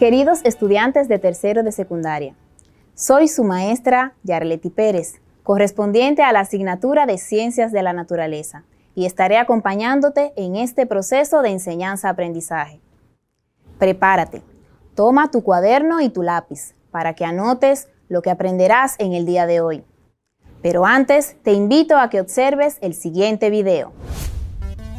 Queridos estudiantes de tercero de secundaria, soy su maestra Yarleti Pérez, correspondiente a la asignatura de Ciencias de la Naturaleza, y estaré acompañándote en este proceso de enseñanza-aprendizaje. Prepárate, toma tu cuaderno y tu lápiz para que anotes lo que aprenderás en el día de hoy. Pero antes, te invito a que observes el siguiente video.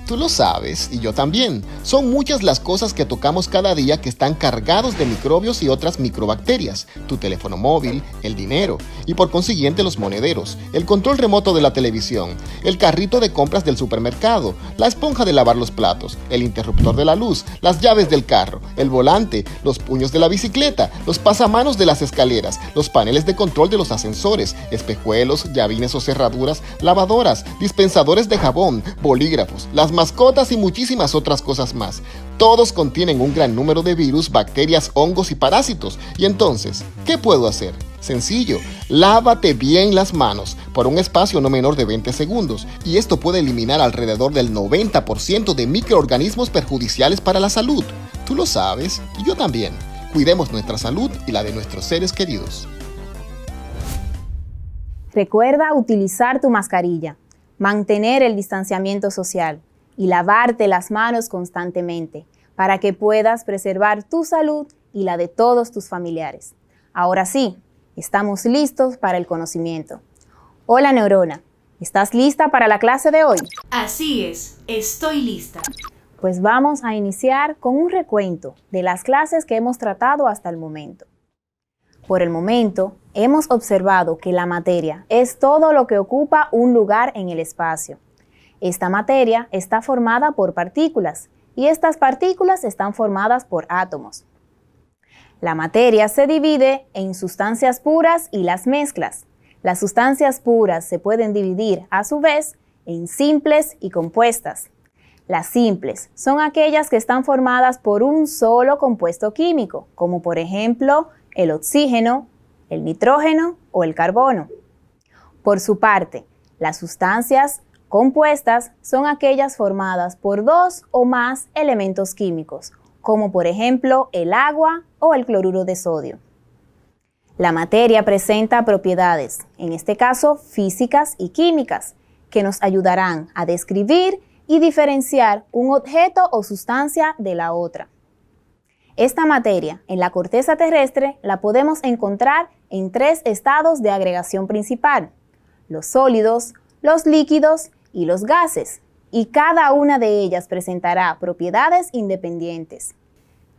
Tú lo sabes, y yo también. Son muchas las cosas que tocamos cada día que están cargados de microbios y otras microbacterias. Tu teléfono móvil, el dinero, y por consiguiente los monederos, el control remoto de la televisión, el carrito de compras del supermercado, la esponja de lavar los platos, el interruptor de la luz, las llaves del carro, el volante, los puños de la bicicleta, los pasamanos de las escaleras, los paneles de control de los ascensores, espejuelos, llavines o cerraduras, lavadoras, dispensadores de jabón, bolígrafos, las mascotas y muchísimas otras cosas más. Todos contienen un gran número de virus, bacterias, hongos y parásitos. Y entonces, ¿qué puedo hacer? Sencillo, lávate bien las manos por un espacio no menor de 20 segundos y esto puede eliminar alrededor del 90% de microorganismos perjudiciales para la salud. Tú lo sabes y yo también. Cuidemos nuestra salud y la de nuestros seres queridos. Recuerda utilizar tu mascarilla, mantener el distanciamiento social y lavarte las manos constantemente para que puedas preservar tu salud y la de todos tus familiares. Ahora sí, estamos listos para el conocimiento. Hola neurona, ¿estás lista para la clase de hoy? Así es, estoy lista. Pues vamos a iniciar con un recuento de las clases que hemos tratado hasta el momento. Por el momento, hemos observado que la materia es todo lo que ocupa un lugar en el espacio. Esta materia está formada por partículas y estas partículas están formadas por átomos. La materia se divide en sustancias puras y las mezclas. Las sustancias puras se pueden dividir a su vez en simples y compuestas. Las simples son aquellas que están formadas por un solo compuesto químico, como por ejemplo el oxígeno, el nitrógeno o el carbono. Por su parte, las sustancias compuestas son aquellas formadas por dos o más elementos químicos, como por ejemplo el agua o el cloruro de sodio. La materia presenta propiedades, en este caso físicas y químicas, que nos ayudarán a describir y diferenciar un objeto o sustancia de la otra. Esta materia en la corteza terrestre la podemos encontrar en tres estados de agregación principal: los sólidos, los líquidos y los gases, y cada una de ellas presentará propiedades independientes.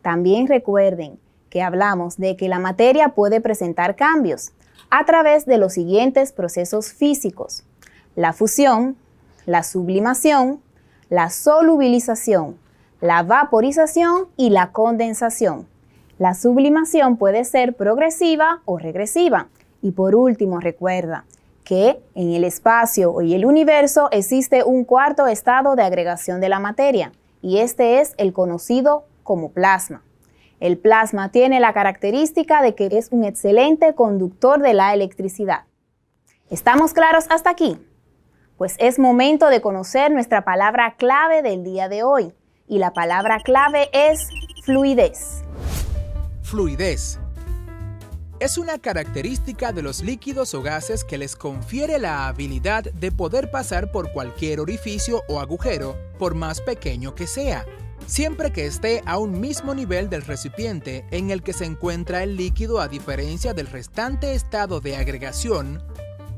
También recuerden que hablamos de que la materia puede presentar cambios. a través de los siguientes procesos físicos: la fusión, la sublimación, la solubilización, la vaporización y la condensación. La sublimación puede ser progresiva o regresiva. Y por último, recuerda que en el espacio y el universo existe un cuarto estado de agregación de la materia, y este es el conocido como plasma. El plasma tiene la característica de que es un excelente conductor de la electricidad. ¿Estamos claros hasta aquí? Pues es momento de conocer nuestra palabra clave del día de hoy, y la palabra clave es fluidez. Fluidez es una característica de los líquidos o gases que les confiere la habilidad de poder pasar por cualquier orificio o agujero, por más pequeño que sea, siempre que esté a un mismo nivel del recipiente en el que se encuentra el líquido, a diferencia del restante estado de agregación,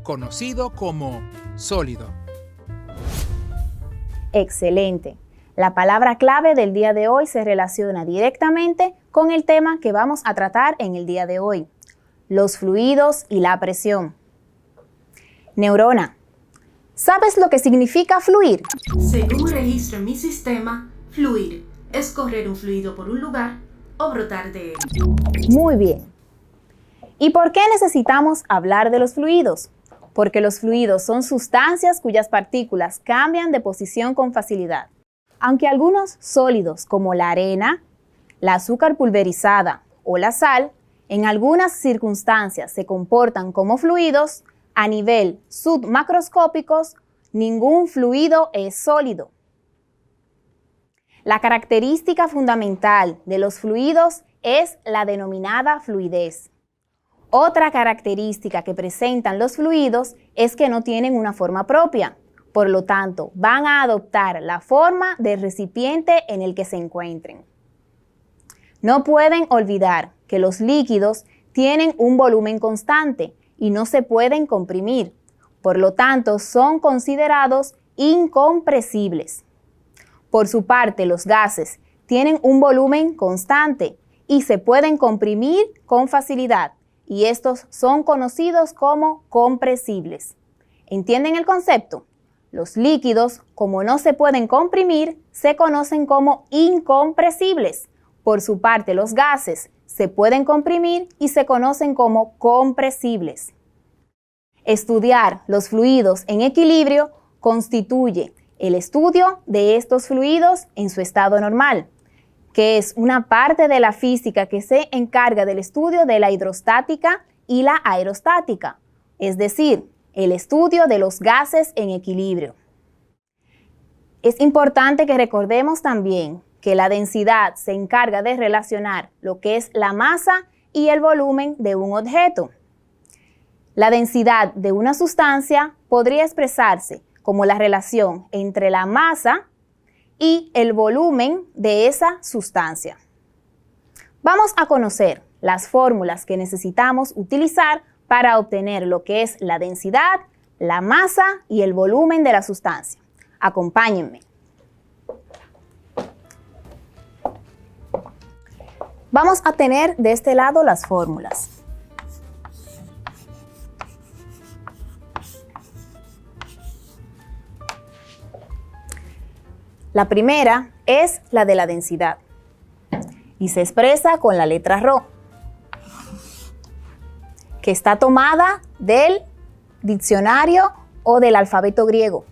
conocido como sólido. Excelente. La palabra clave del día de hoy se relaciona directamente con el tema que vamos a tratar en el día de hoy: los fluidos y la presión. Neurona, ¿sabes lo que significa fluir? Según registro en mi sistema, fluir es correr un fluido por un lugar o brotar de él. Muy bien. ¿Y por qué necesitamos hablar de los fluidos? Porque los fluidos son sustancias cuyas partículas cambian de posición con facilidad. Aunque algunos sólidos, como la arena, la azúcar pulverizada o la sal, en algunas circunstancias se comportan como fluidos, a nivel submacroscópicos, ningún fluido es sólido. La característica fundamental de los fluidos es la denominada fluidez. Otra característica que presentan los fluidos es que no tienen una forma propia. Por lo tanto, van a adoptar la forma del recipiente en el que se encuentren. No pueden olvidar que los líquidos tienen un volumen constante y no se pueden comprimir. Por lo tanto, son considerados incompresibles. Por su parte, los gases tienen un volumen constante y se pueden comprimir con facilidad, y estos son conocidos como compresibles. ¿Entienden el concepto? Los líquidos, como no se pueden comprimir, se conocen como incompresibles. Por su parte, los gases se pueden comprimir y se conocen como compresibles. Estudiar los fluidos en equilibrio constituye el estudio de estos fluidos en su estado normal, que es una parte de la física que se encarga del estudio de la hidrostática y la aerostática, es decir, el estudio de los gases en equilibrio. Es importante que recordemos también que la densidad se encarga de relacionar lo que es la masa y el volumen de un objeto. La densidad de una sustancia podría expresarse como la relación entre la masa y el volumen de esa sustancia. Vamos a conocer las fórmulas que necesitamos utilizar para obtener lo que es la densidad, la masa y el volumen de la sustancia. Acompáñenme. Vamos a tener de este lado las fórmulas. La primera es la de la densidad y se expresa con la letra ρ, que está tomada del diccionario o del alfabeto griego.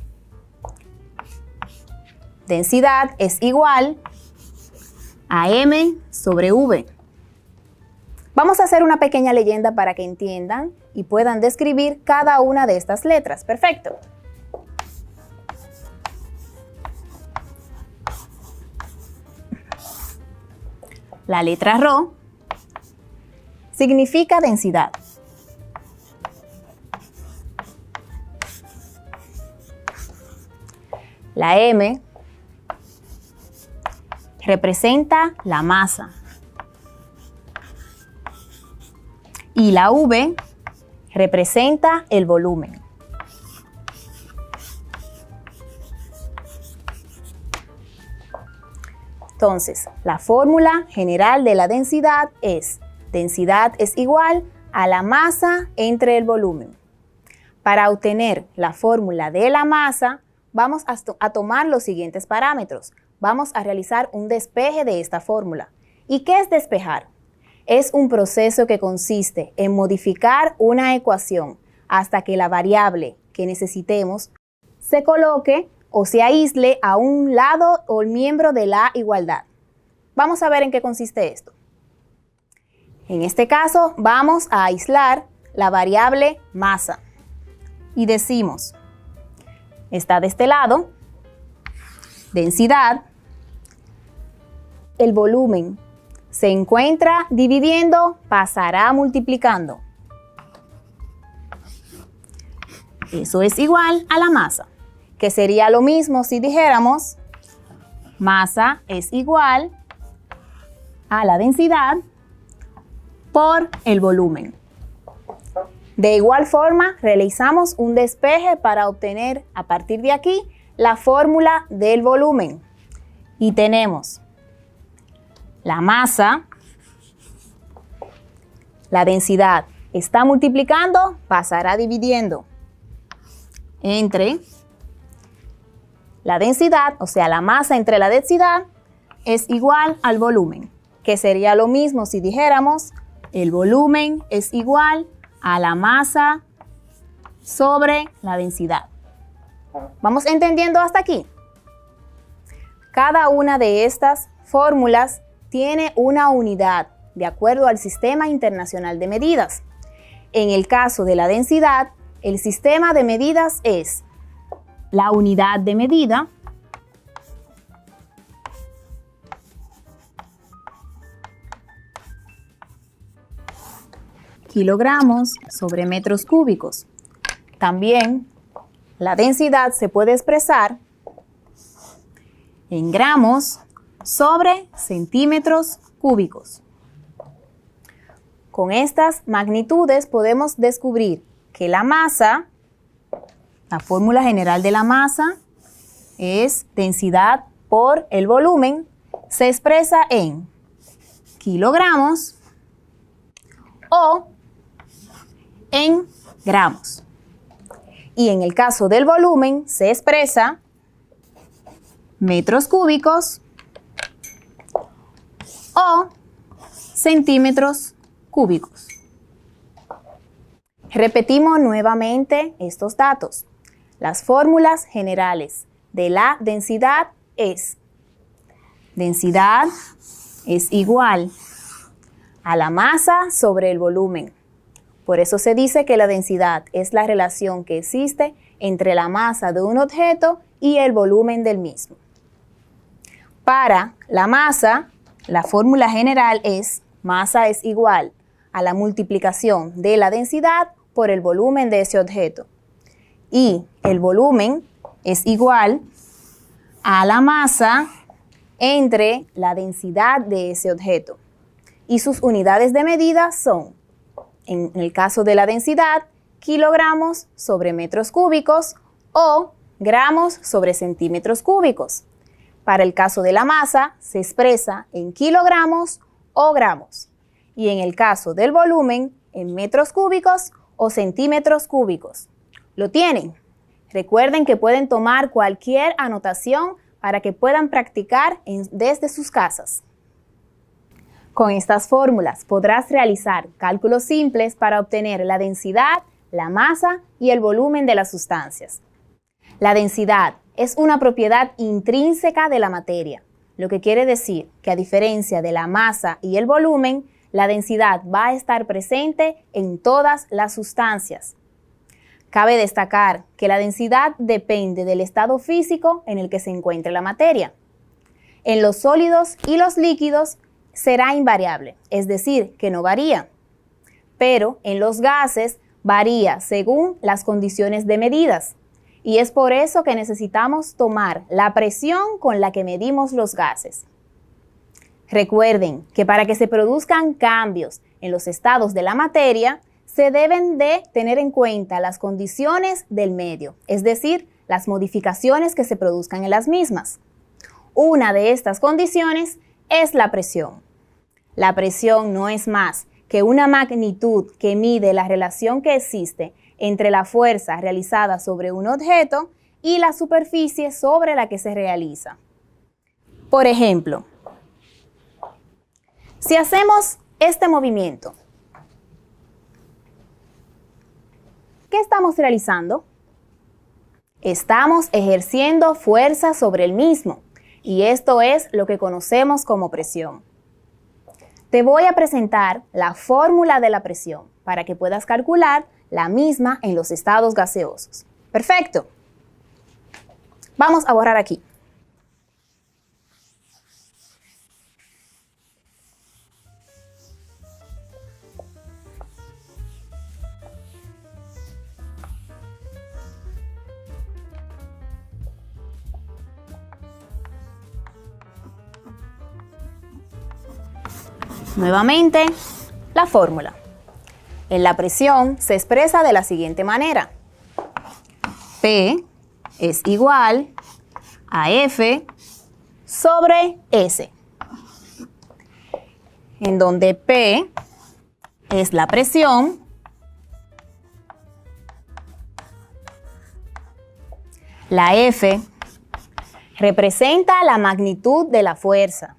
Densidad es igual a m sobre v. Vamos a hacer una pequeña leyenda para que entiendan y puedan describir cada una de estas letras. Perfecto. La letra ρ significa densidad. La M representa la masa y la V representa el volumen. Entonces, la fórmula general de la densidad es igual a la masa entre el volumen. Para obtener la fórmula de la masa, vamos a tomar los siguientes parámetros. Vamos a realizar un despeje de esta fórmula. ¿Y qué es despejar? Es un proceso que consiste en modificar una ecuación hasta que la variable que necesitemos se coloque o se aísle a un lado o miembro de la igualdad. Vamos a ver en qué consiste esto. En este caso, vamos a aislar la variable masa y decimos, está de este lado, densidad, el volumen se encuentra dividiendo, pasará multiplicando. Eso es igual a la masa, que sería lo mismo si dijéramos masa es igual a la densidad por el volumen. De igual forma, realizamos un despeje para obtener a partir de aquí la fórmula del volumen. Y tenemos la masa, la densidad está multiplicando, pasará dividiendo entre la densidad, o sea, la masa entre la densidad es igual al volumen, que sería lo mismo si dijéramos el volumen es igual a la masa sobre la densidad. ¿Vamos entendiendo hasta aquí? Cada una de estas fórmulas tiene una unidad de acuerdo al Sistema Internacional de Medidas. En el caso de la densidad, el sistema de medidas es la unidad de medida kilogramos sobre metros cúbicos. También la densidad se puede expresar en gramos sobre centímetros cúbicos. Con estas magnitudes podemos descubrir que la masa, la fórmula general de la masa es densidad por el volumen, se expresa en kilogramos o en gramos. Y en el caso del volumen se expresa metros cúbicos o centímetros cúbicos. Repetimos nuevamente estos datos. Las fórmulas generales de la densidad es: densidad es igual a la masa sobre el volumen. Por eso se dice que la densidad es la relación que existe entre la masa de un objeto y el volumen del mismo. Para la masa, la fórmula general es: masa es igual a la multiplicación de la densidad por el volumen de ese objeto. Y el volumen es igual a la masa entre la densidad de ese objeto. Y sus unidades de medida son, en el caso de la densidad, kilogramos sobre metros cúbicos o gramos sobre centímetros cúbicos. Para el caso de la masa, se expresa en kilogramos o gramos. Y en el caso del volumen, en metros cúbicos o centímetros cúbicos. ¿Lo tienen? Recuerden que pueden tomar cualquier anotación para que puedan practicar desde sus casas. Con estas fórmulas podrás realizar cálculos simples para obtener la densidad, la masa y el volumen de las sustancias. La densidad es una propiedad intrínseca de la materia, lo que quiere decir que a diferencia de la masa y el volumen, la densidad va a estar presente en todas las sustancias. Cabe destacar que la densidad depende del estado físico en el que se encuentre la materia. En los sólidos y los líquidos será invariable, es decir, que no varía. Pero en los gases varía según las condiciones de medidas. Y es por eso que necesitamos tomar la presión con la que medimos los gases. Recuerden que para que se produzcan cambios en los estados de la materia, se deben de tener en cuenta las condiciones del medio, es decir, las modificaciones que se produzcan en las mismas. Una de estas condiciones es la presión. La presión no es más que una magnitud que mide la relación que existe entre la fuerza realizada sobre un objeto y la superficie sobre la que se realiza. Por ejemplo, si hacemos este movimiento, ¿qué estamos realizando? Estamos ejerciendo fuerza sobre el mismo, y esto es lo que conocemos como presión. Te voy a presentar la fórmula de la presión para que puedas calcular la misma en los estados gaseosos. Perfecto. Vamos a borrar aquí. Nuevamente, la fórmula. En la presión se expresa de la siguiente manera. P es igual a F sobre S, en donde P es la presión, la F representa la magnitud de la fuerza,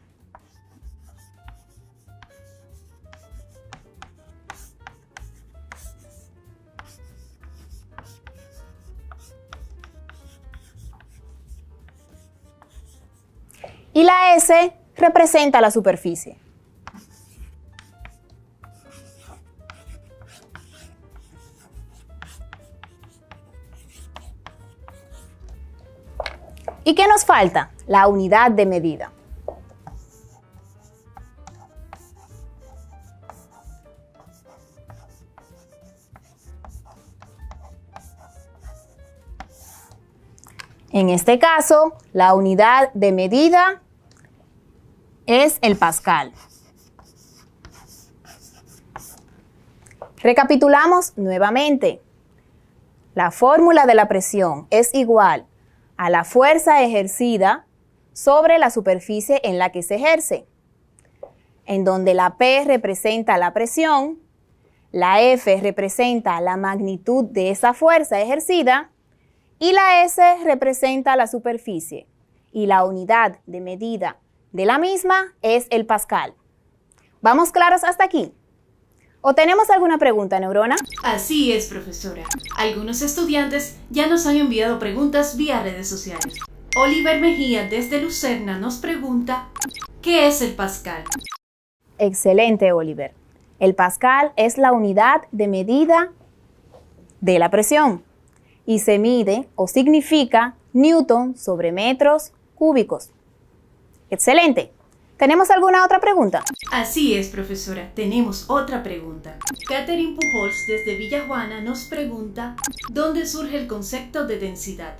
y la S representa la superficie. ¿Y qué nos falta? La unidad de medida. En este caso, la unidad de medida es el pascal. Recapitulamos nuevamente. La fórmula de la presión es igual a la fuerza ejercida sobre la superficie en la que se ejerce, en donde la P representa la presión, la F representa la magnitud de esa fuerza ejercida y la S representa la superficie, y la unidad de medida de la misma es el pascal. ¿Vamos claros hasta aquí? ¿O tenemos alguna pregunta, Neurona? Así es, profesora. Algunos estudiantes ya nos han enviado preguntas vía redes sociales. Oliver Mejía desde Lucerna nos pregunta, ¿qué es el pascal? Excelente, Oliver. El pascal es la unidad de medida de la presión y se mide o significa newton sobre metros cúbicos. Excelente. ¿Tenemos alguna otra pregunta? Así es, profesora. Tenemos otra pregunta. Catherine Pujols desde Villajuana nos pregunta, ¿dónde surge el concepto de densidad?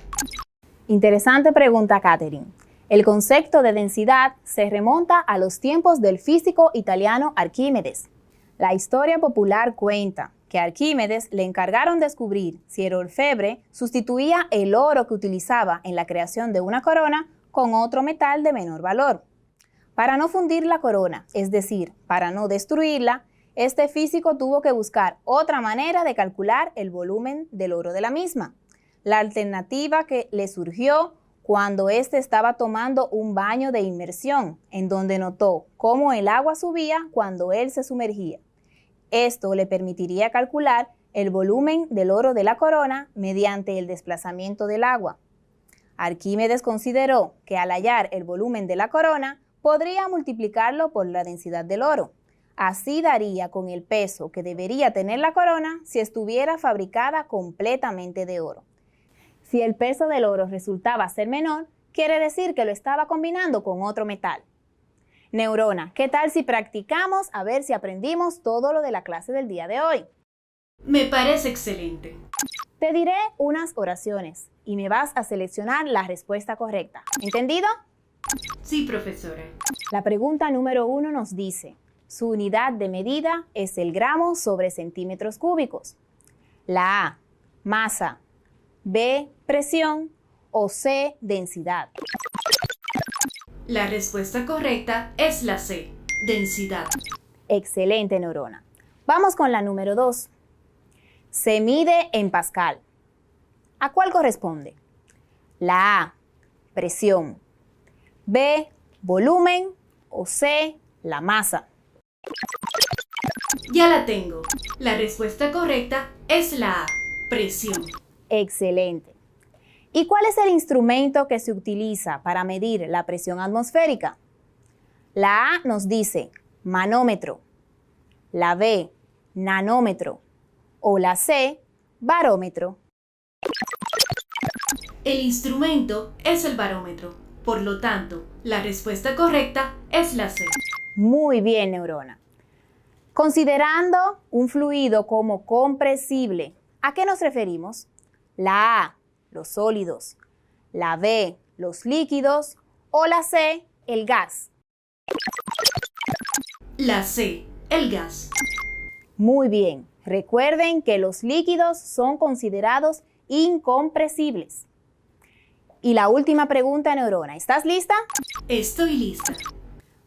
Interesante pregunta, Catherine. El concepto de densidad se remonta a los tiempos del físico italiano Arquímedes. La historia popular cuenta que a Arquímedes le encargaron descubrir si el orfebre sustituía el oro que utilizaba en la creación de una corona con otro metal de menor valor. Para no fundir la corona, es decir, para no destruirla, este físico tuvo que buscar otra manera de calcular el volumen del oro de la misma. La alternativa que le surgió cuando éste estaba tomando un baño de inmersión, en donde notó cómo el agua subía cuando él se sumergía. Esto le permitiría calcular el volumen del oro de la corona mediante el desplazamiento del agua. Arquímedes consideró que al hallar el volumen de la corona, podría multiplicarlo por la densidad del oro. Así daría con el peso que debería tener la corona si estuviera fabricada completamente de oro. Si el peso del oro resultaba ser menor, quiere decir que lo estaba combinando con otro metal. Neurona, ¿qué tal si practicamos a ver si aprendimos todo lo de la clase del día de hoy? Me parece excelente. Te diré unas oraciones y me vas a seleccionar la respuesta correcta. ¿Entendido? Sí, profesora. La pregunta número 1 nos dice, su unidad de medida es el gramo sobre centímetros cúbicos. La A, masa, B, presión o C, densidad. La respuesta correcta es la C, densidad. Excelente, Neurona. Vamos con la número 2. Se mide en Pascal. ¿A cuál corresponde? La A, presión. B, volumen. O C, la masa. Ya la tengo. La respuesta correcta es la A, presión. Excelente. ¿Y cuál es el instrumento que se utiliza para medir la presión atmosférica? La A nos dice manómetro, la B, nanómetro o la C, barómetro. El instrumento es el barómetro. Por lo tanto, la respuesta correcta es la C. Muy bien, Neurona. Considerando un fluido como compresible, ¿a qué nos referimos? La A, los sólidos, la B, los líquidos o la C, el gas. La C, el gas. Muy bien. Recuerden que los líquidos son considerados incompresibles. Y la última pregunta, Neurona. ¿Estás lista? Estoy lista.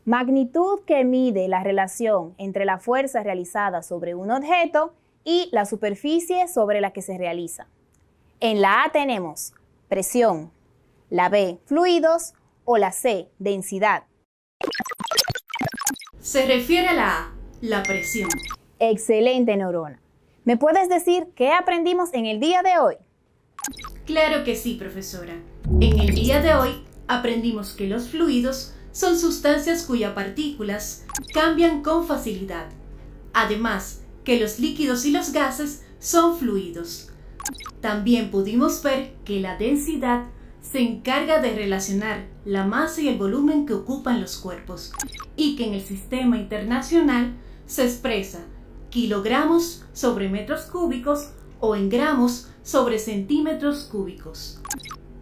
Magnitud que mide la relación entre la fuerza realizada sobre un objeto y la superficie sobre la que se realiza. En la A tenemos presión, la B, fluidos o la C, densidad. Se refiere a la A, la presión. Excelente, Neurona. ¿Me puedes decir qué aprendimos en el día de hoy? Claro que sí, profesora. En el día de hoy aprendimos que los fluidos son sustancias cuyas partículas cambian con facilidad. Además, que los líquidos y los gases son fluidos. También pudimos ver que la densidad se encarga de relacionar la masa y el volumen que ocupan los cuerpos y que en el sistema internacional se expresa kilogramos sobre metros cúbicos o en gramos sobre centímetros cúbicos.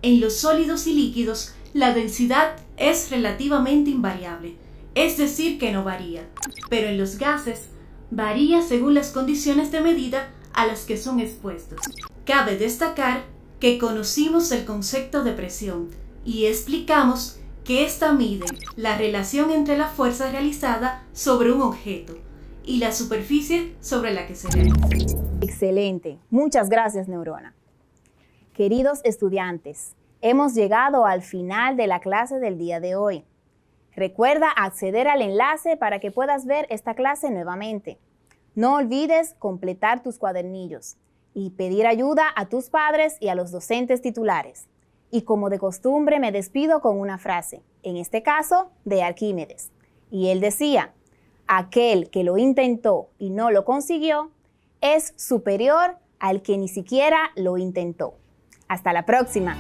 En los sólidos y líquidos, la densidad es relativamente invariable, es decir, que no varía, pero en los gases varía según las condiciones de medida a las que son expuestos. Cabe destacar que conocimos el concepto de presión y explicamos que ésta mide la relación entre la fuerza realizada sobre un objeto y la superficie sobre la que se realiza. Excelente. Muchas gracias, Neurona. Queridos estudiantes, hemos llegado al final de la clase del día de hoy. Recuerda acceder al enlace para que puedas ver esta clase nuevamente. No olvides completar tus cuadernillos y pedir ayuda a tus padres y a los docentes titulares. Y como de costumbre me despido con una frase, en este caso de Arquímedes. Y él decía, aquel que lo intentó y no lo consiguió es superior al que ni siquiera lo intentó. Hasta la próxima.